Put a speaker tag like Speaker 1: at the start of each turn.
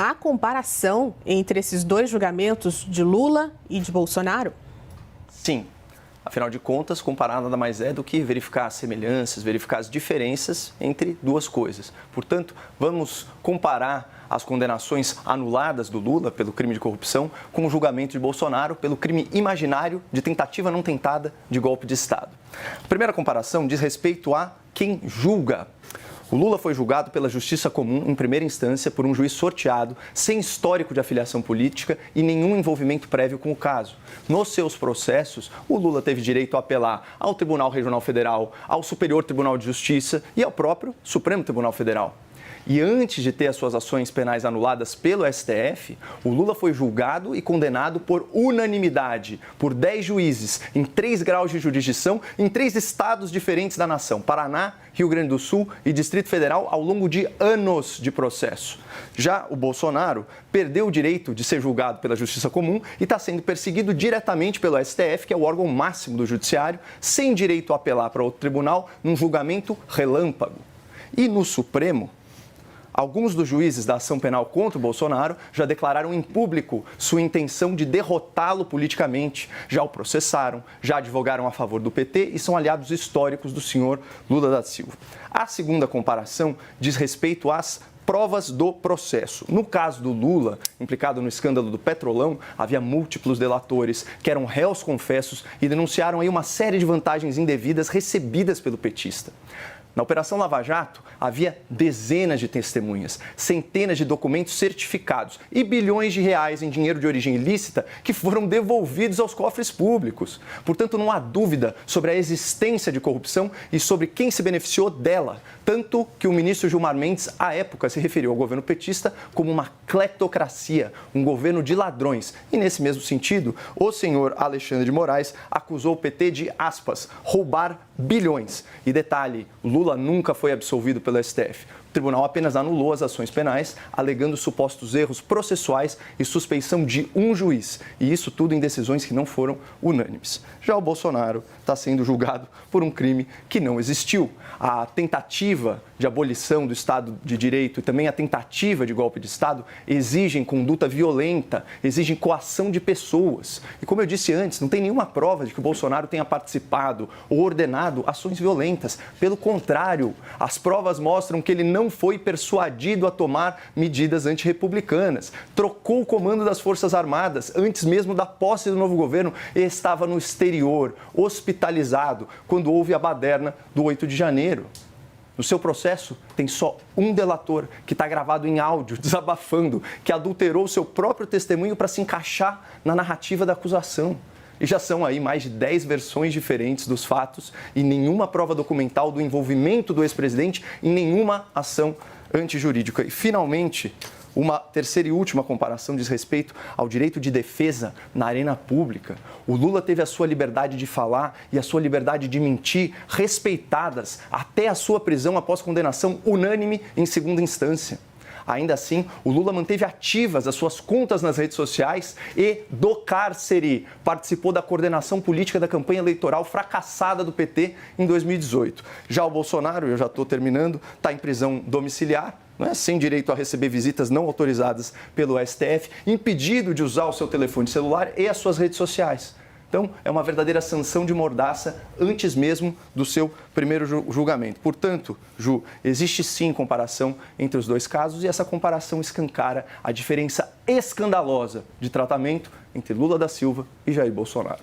Speaker 1: há comparação entre esses dois julgamentos de Lula e de Bolsonaro?
Speaker 2: Sim. Afinal de contas, comparar nada mais é do que verificar as semelhanças, verificar as diferenças entre duas coisas. Portanto, vamos comparar as condenações anuladas do Lula pelo crime de corrupção com o julgamento de Bolsonaro pelo crime imaginário de tentativa não tentada de golpe de Estado. A primeira comparação diz respeito a quem julga. O Lula foi julgado pela Justiça Comum em primeira instância por um juiz sorteado, sem histórico de afiliação política e nenhum envolvimento prévio com o caso. Nos seus processos, o Lula teve direito a apelar ao Tribunal Regional Federal, ao Superior Tribunal de Justiça e ao próprio Supremo Tribunal Federal. E antes de ter as suas ações penais anuladas pelo STF, o Lula foi julgado e condenado por unanimidade, por 10 juízes, em 3 graus de jurisdição, em 3 estados diferentes da nação, Paraná, Rio Grande do Sul e Distrito Federal, ao longo de anos de processo. Já o Bolsonaro perdeu o direito de ser julgado pela Justiça Comum e está sendo perseguido diretamente pelo STF, que é o órgão máximo do Judiciário, sem direito a apelar para outro tribunal, num julgamento relâmpago. E no Supremo, alguns dos juízes da ação penal contra o Bolsonaro já declararam em público sua intenção de derrotá-lo politicamente, já o processaram, já advogaram a favor do PT e são aliados históricos do senhor Lula da Silva. A segunda comparação diz respeito às provas do processo. No caso do Lula, implicado no escândalo do Petrolão, havia múltiplos delatores que eram réus confessos e denunciaram aí uma série de vantagens indevidas recebidas pelo petista. Na Operação Lava Jato, havia dezenas de testemunhas, centenas de documentos certificados e bilhões de reais em dinheiro de origem ilícita que foram devolvidos aos cofres públicos. Portanto, não há dúvida sobre a existência de corrupção e sobre quem se beneficiou dela. Tanto que o ministro Gilmar Mendes, à época, se referiu ao governo petista como uma cleptocracia, um governo de ladrões. E, nesse mesmo sentido, o senhor Alexandre de Moraes acusou o PT de, aspas, roubar bilhões. E detalhe, Lula nunca foi absolvido pelo STF. O tribunal apenas anulou as ações penais, alegando supostos erros processuais e suspeição de um juiz. E isso tudo em decisões que não foram unânimes. Já o Bolsonaro está sendo julgado por um crime que não existiu. A tentativa de abolição do Estado de Direito e também a tentativa de golpe de Estado exigem conduta violenta, exigem coação de pessoas. E como eu disse antes, não tem nenhuma prova de que o Bolsonaro tenha participado ou ordenado ações violentas. Pelo contrário, as provas mostram que ele não foi persuadido a tomar medidas antirrepublicanas. Trocou o comando das Forças Armadas antes mesmo da posse do novo governo e estava no exterior, hospitalizado, quando houve a baderna do 8 de janeiro. No seu processo, tem só um delator que está gravado em áudio, desabafando, que adulterou seu próprio testemunho para se encaixar na narrativa da acusação. E já são aí mais de 10 versões diferentes dos fatos e nenhuma prova documental do envolvimento do ex-presidente em nenhuma ação antijurídica. E, finalmente, uma terceira e última comparação diz respeito ao direito de defesa na arena pública. O Lula teve a sua liberdade de falar e a sua liberdade de mentir respeitadas até a sua prisão após condenação unânime em segunda instância. Ainda assim, o Lula manteve ativas as suas contas nas redes sociais e, do cárcere, participou da coordenação política da campanha eleitoral fracassada do PT em 2018. Já o Bolsonaro, eu já estou terminando, está em prisão domiciliar, sem direito a receber visitas não autorizadas pelo STF, impedido de usar o seu telefone celular e as suas redes sociais. Então, é uma verdadeira sanção de mordaça antes mesmo do seu primeiro julgamento. Portanto, Ju, existe sim comparação entre os dois casos e essa comparação escancara a diferença escandalosa de tratamento entre Lula da Silva e Jair Bolsonaro.